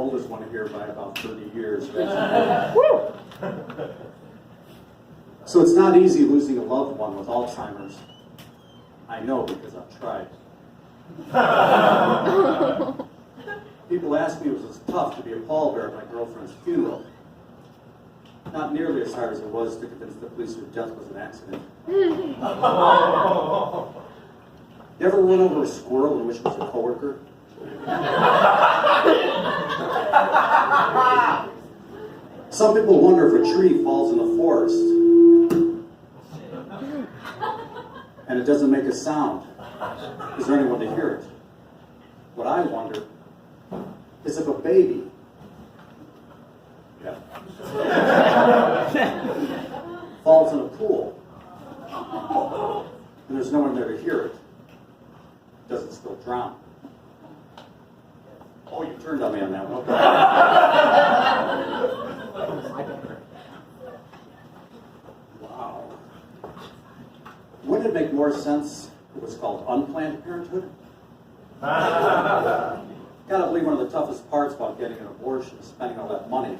oldest one here by about 30 years. So it's not easy losing a loved one with Alzheimer's. I know because I've tried. People ask me if it was tough to be a pallbearer at my girlfriend's funeral. Not nearly as hard as it was to convince the police her death was an accident. You ever run over a squirrel and wish it was a coworker? Some people wonder if a tree falls in the forest and it doesn't make a sound. Is there anyone to hear it? What I wonder is if a baby falls in a pool and there's no one there to hear it, does it still drown? Oh, you turned on me on that one. Okay. Wow. Wouldn't it make more sense if it was called unplanned parenthood? Gotta believe one of the toughest parts about getting an abortion is spending all that money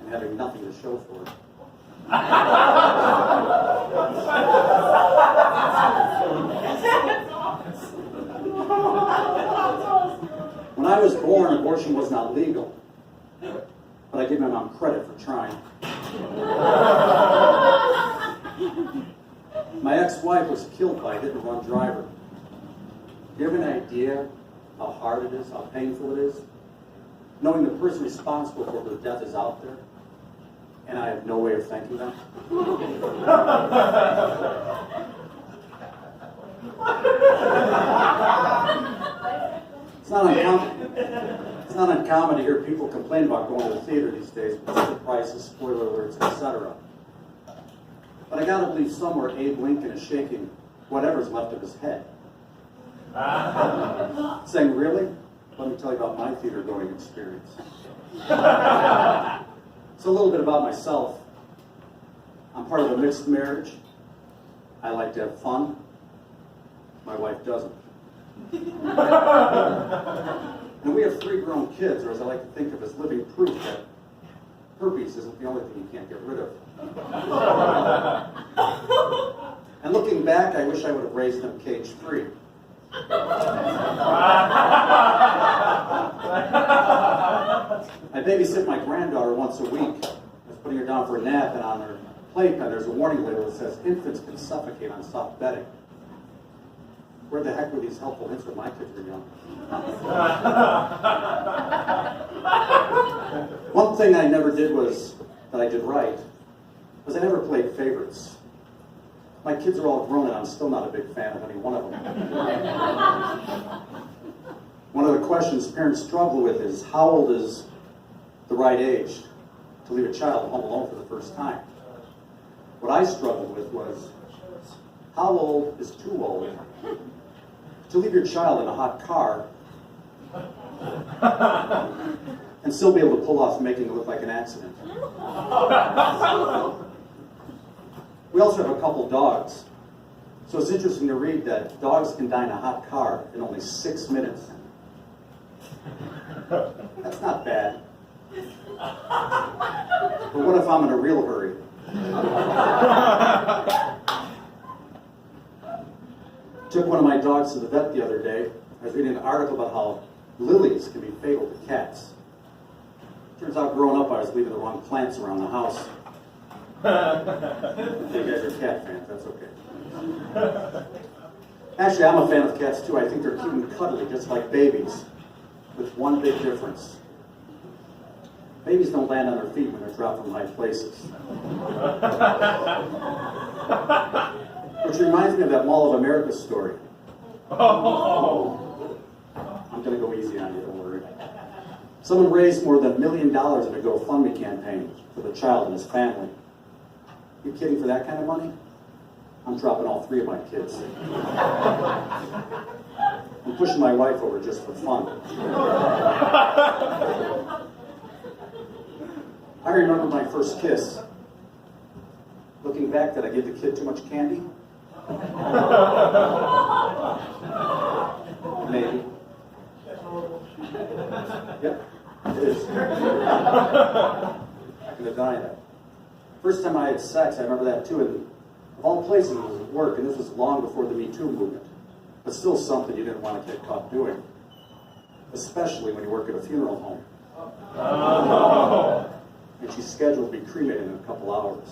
and having nothing to show for it. When I was born, abortion was not legal, but I give my mom credit for trying. My ex-wife was killed by a hit-and-run driver. Do you have an idea how hard it is, how painful it is, knowing the person responsible for their death is out there, and I have no way of thanking them? It's not uncommon to hear people complain about going to the theater these days because of the prices, spoiler alerts, etc. But I gotta believe somewhere Abe Lincoln is shaking whatever's left of his head. Saying, really? Let me tell you about my theater-going experience. So a little bit about myself. I'm part of a mixed marriage. I like to have fun. My wife doesn't. And we have 3 grown kids, or as I like to think of as living proof that herpes isn't the only thing you can't get rid of. And looking back, I wish I would have raised them cage-free. I babysit my granddaughter once a week. I was putting her down for a nap, and on her playpen there's a warning label that says infants can suffocate on soft bedding. Where the heck were these helpful hints when my kids were young? One thing I never did that I did right, was I never played favorites. My kids are all grown and I'm still not a big fan of any one of them. One of the questions parents struggle with is, how old is the right age to leave a child home alone for the first time? What I struggled with was, how old is too old to leave your child in a hot car and still be able to pull off making it look like an accident? We also have a couple dogs. So it's interesting to read that dogs can die in a hot car in only 6 minutes. That's not bad. But what if I'm in a real hurry? Took one of my dogs to the vet the other day. I was reading an article about how lilies can be fatal to cats. Turns out growing up I was leaving the wrong plants around the house. You guys are cat fans, that's okay. Actually, I'm a fan of cats too. I think they're cute and cuddly, just like babies, with one big difference. Babies don't land on their feet when they're dropped from high places. Which reminds me of that Mall of America story. I'm going to go easy on you, don't worry. Someone raised more than $1 million in a GoFundMe campaign for the child and his family. You kidding for that kind of money? I'm dropping all 3 of my kids. I'm pushing my wife over just for fun. I remember my first kiss. Looking back, did I give the kid too much candy? Maybe. Yep. It is. Not gonna deny that. First time I had sex, I remember that too, and of all places it was at work, and this was long before the Me Too movement. But still something you didn't want to get caught doing. Especially when you work at a funeral home. Oh. And she's scheduled to be cremated in a couple hours.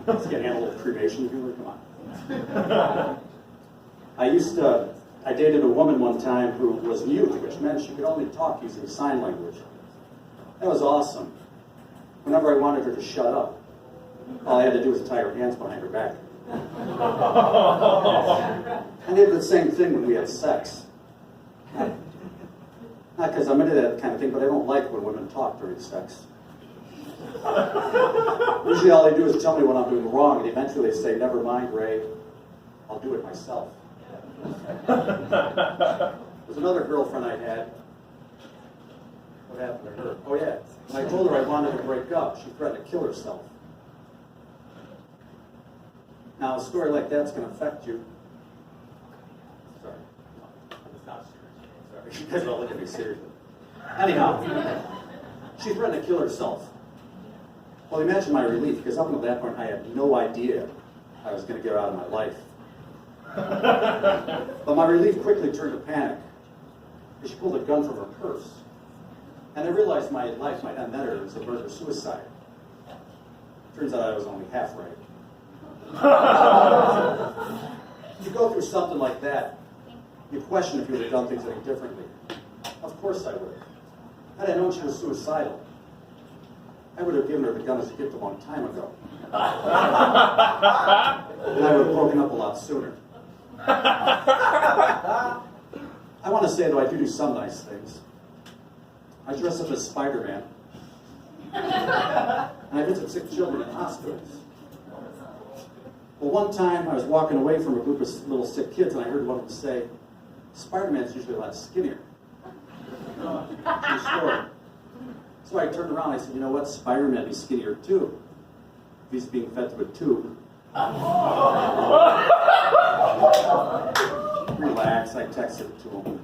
Let's get handled with cremation, come on. I dated a woman one time who was mute, which meant she could only talk using sign language. That was awesome. Whenever I wanted her to shut up, all I had to do was tie her hands behind her back. I did the same thing when we had sex. Not because I'm into that kind of thing, but I don't like when women talk during sex. Usually all they do is tell me what I'm doing wrong, and eventually they say, never mind, Ray, I'll do it myself. There's another girlfriend I had. What happened to her? Oh yeah, when I told her I wanted to break up, she threatened to kill herself. Now a story like that's going to affect you. Sorry. No, it's not serious. Sorry. You guys are all looking at me seriously. Anyhow, she threatened to kill herself. Well, imagine my relief, because up until that point I had no idea I was going to get her out of my life. But my relief quickly turned to panic. She pulled a gun from her purse. And I realized my life might end better as a murder-suicide. Turns out I was only half right. You go through something like that, you question if you would have done things any differently. Of course I would. Had I known she was suicidal, I would have given her the gun as a gift a long time ago. And I would have broken up a lot sooner. I want to say, though, I do some nice things. I dress up as Spider-Man. And I visit sick children in hospitals. Well, one time I was walking away from a group of little sick kids, and I heard one of them say, Spider-Man's usually a lot skinnier. True story. So I turned around and I said, you know what? Spider-Man be skinnier too. If he's being fed through a tube. Relax, I texted it to him.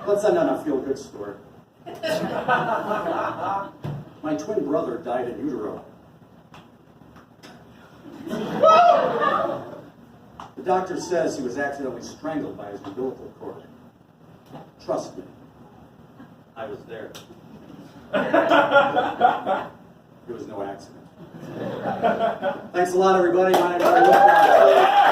Let's end on a feel-good story. My twin brother died in utero. The doctor says he was accidentally strangled by his umbilical cord. Trust me, I was there. It was no accident. Thanks a lot, everybody. My name is Wisbrock.